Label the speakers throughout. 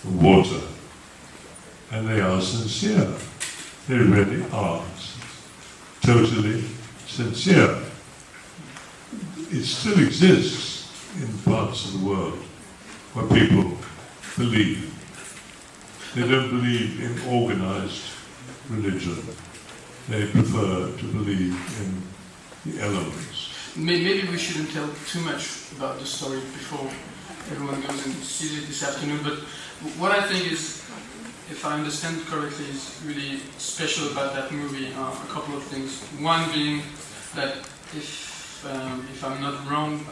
Speaker 1: the water. And they are sincere. They really are totally sincere. It still exists in parts of the world where people believe. They don't believe in organized religion. They prefer to believe in the elements.
Speaker 2: Maybe we shouldn't tell too much about the story before everyone goes and sees it this afternoon, but what I think is, if I understand it correctly, is really special about that movie are a couple of things. One being that, if I'm not wrong,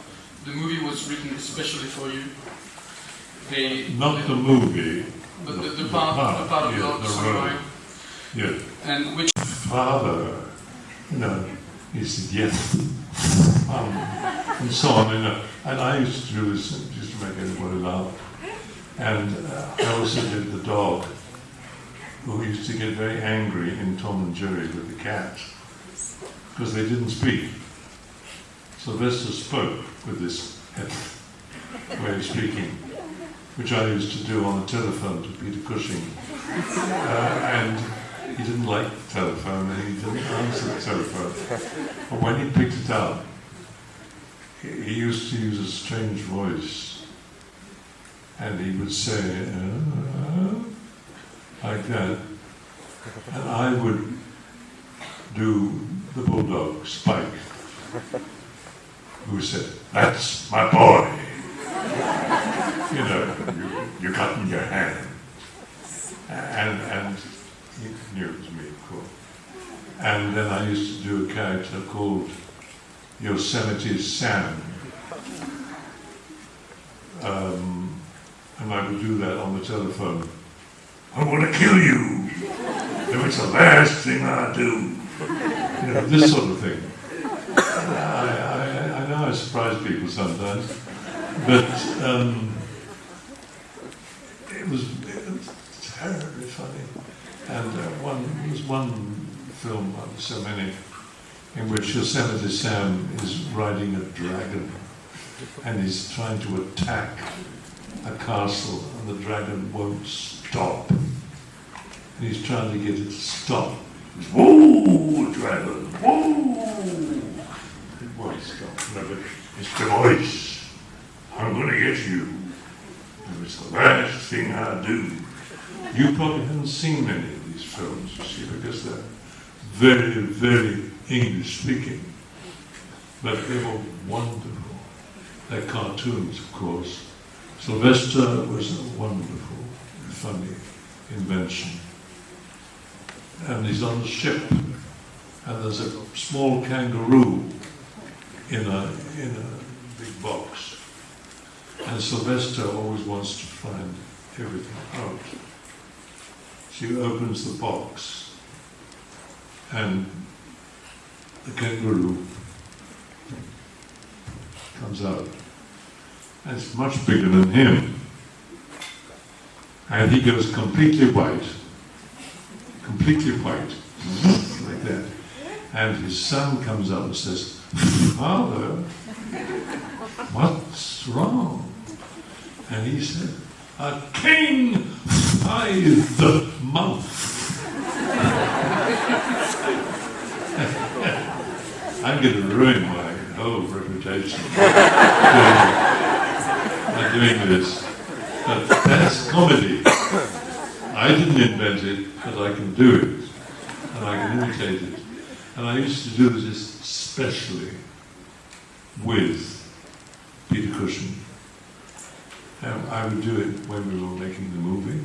Speaker 2: the movie was written especially for you.
Speaker 1: Not the movie,
Speaker 2: but the part of the story.
Speaker 1: Yeah.
Speaker 2: And which
Speaker 1: father, he said yes, and so on, And I used to do this just to make everybody laugh. And I also did the dog, who used to get very angry in Tom and Jerry with the cat, because they didn't speak. Sylvester spoke with this way of speaking, which I used to do on the telephone to Peter Cushing. And he didn't like the telephone, and he didn't answer the telephone. But when he picked it up, he used to use a strange voice, and he would say, like that, and I would do the bulldog, Spike, who said, "That's my boy." You got in your hand. And he knew it was me, of course. And then I used to do a character called Yosemite Sam. And I would do that on the telephone. "I want to kill you. If it's the last thing I do." This sort of thing. I know I surprise people sometimes, but it was terribly funny. And there was one film, so many, in which Yosemite Sam is riding a dragon, and he's trying to attack a castle, and the dragon won't stop. And he's trying to get it to stop. "Whoa, dragon, whoa!" It won't stop. No, but it's the voice. "I'm going to get you. If it's the last thing I do." You probably haven't seen many of these films, you see, because they're very, very English speaking. But they were wonderful. They're cartoons, of course. Sylvester was a wonderful, funny invention. And he's on the ship, and there's a small kangaroo in a big box. And Sylvester always wants to find everything out. She opens the box, and the kangaroo comes out. And it's much bigger than him. And he goes completely white, like that. And his son comes up and says, "Father, what's wrong?" And he said, "A king by the mouth." I'm going to ruin my whole reputation by doing this. But that's comedy. I didn't invent it, but I can do it. And I can imitate it. And I used to do this especially with Peter Cushing. And I would do it when we were making the movie,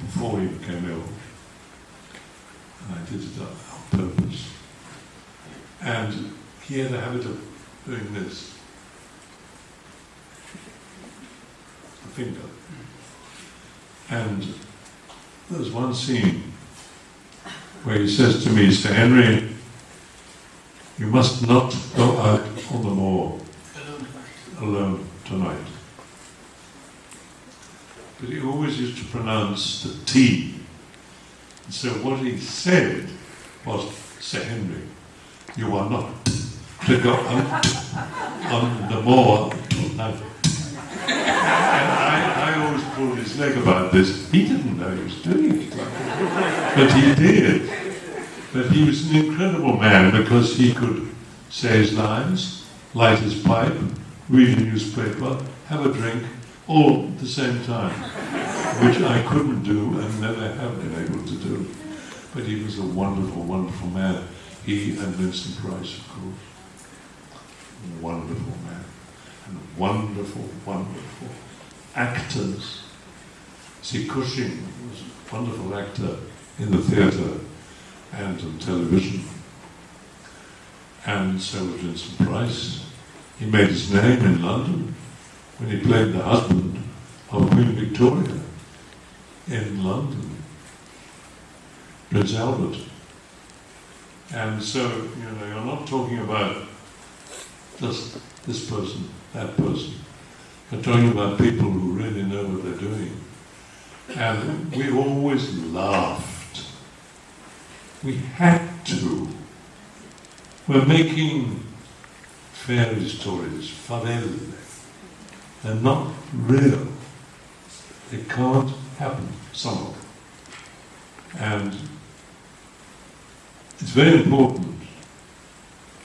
Speaker 1: before he became ill. And I did it on purpose. And he had a habit of doing this. The finger. And there was one scene where he says to me, "Sir Henry, you must not go out on the moor alone tonight." But he always used to pronounce the T. And so what he said was, "Sir Henry, you are not to go out on the moor tonight." And I always pulled his leg about this. He didn't know he was doing it. But he did. But he was an incredible man because he could say his lines, light his pipe, read a newspaper, have a drink, all at the same time, which I couldn't do and never have been able to do. But he was a wonderful, wonderful man. He and Vincent Price, of course. Wonderful man. And wonderful, wonderful actors. See, Cushing was a wonderful actor in the theatre and on television. And so was Vincent Price. He made his name in London when he played the husband of Queen Victoria in London, Prince Albert. And so, you're not talking about just this person, that person. You're talking about people who really know what they're doing. And we always laughed. We had to. We're making fairy stories, favelle. They're not real. They can't happen, some of them. And it's very important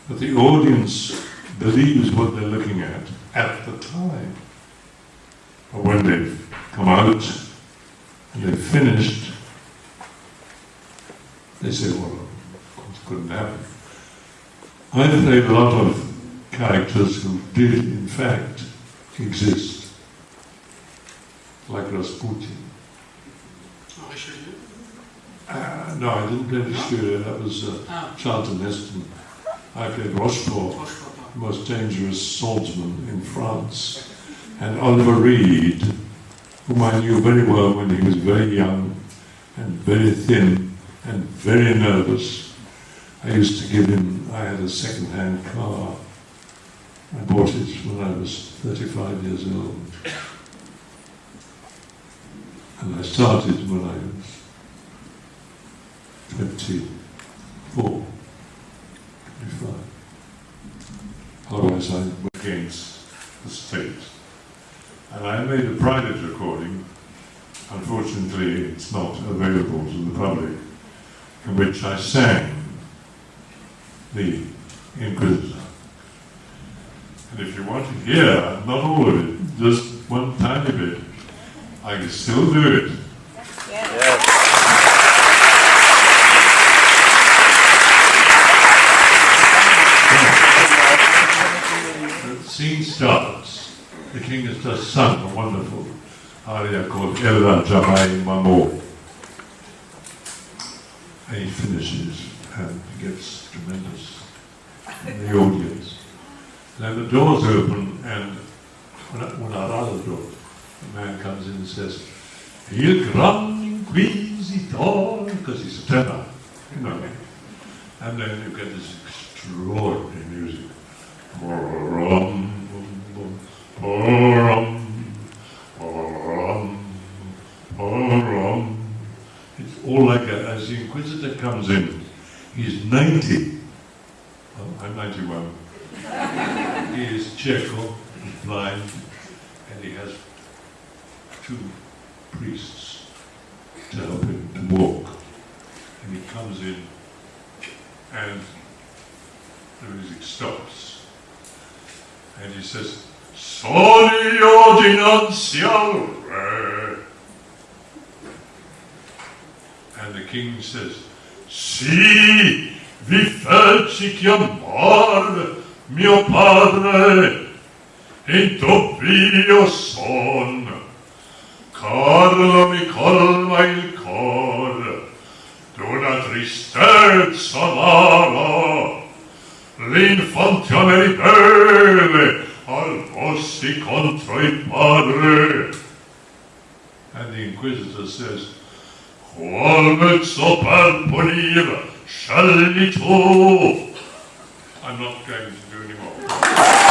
Speaker 1: that the audience believes what they're looking at the time. Or when they've come out and they've finished, they say, well, of course, it couldn't happen. I played a lot of characters who did, in fact, exist, like Rasputin.
Speaker 2: Oh, Richelieu?
Speaker 1: No, I didn't play Richelieu, that was Charlton Heston. I played Rochefort, the most dangerous swordsman in France, and Oliver Reed, whom I knew very well when he was very young and very thin and very nervous. I used to give him, I had a second-hand car. I bought it when I was 35 years old. And I started when I was 24, 25. Otherwise I went against the state. And I made a private recording, unfortunately it's not available to the public, in which I sang the Inquisitor. And if you want to hear, not all of it, just one tiny bit, I can still do it.
Speaker 3: Yes.
Speaker 1: The scene starts. The king has just sung a wonderful aria called Ella Jamai Mamo. And he finishes and he gets tremendous in the audience. Then the doors open and una rara door, the man comes in and says, Il Gran Inquisitor, because he's a tenor, And then you get this extraordinary music. It's all like that. As the Inquisitor comes in, he's 90. Well, I'm 91. He is Checo, he's blind, and he has 2 priests to help him to walk. And he comes in, and the music stops. And he says, Sono io dinanzi al re. And the king says, Sì, vi feci chiamar mio padre, e dov'io son. Carlo mi colma il cor d'una tristezza amara. L'infante a me ribelle al fossi contro il padre. And the Inquisitor says, Qual mezzo per punir scegli tu? I'm not going to do any more.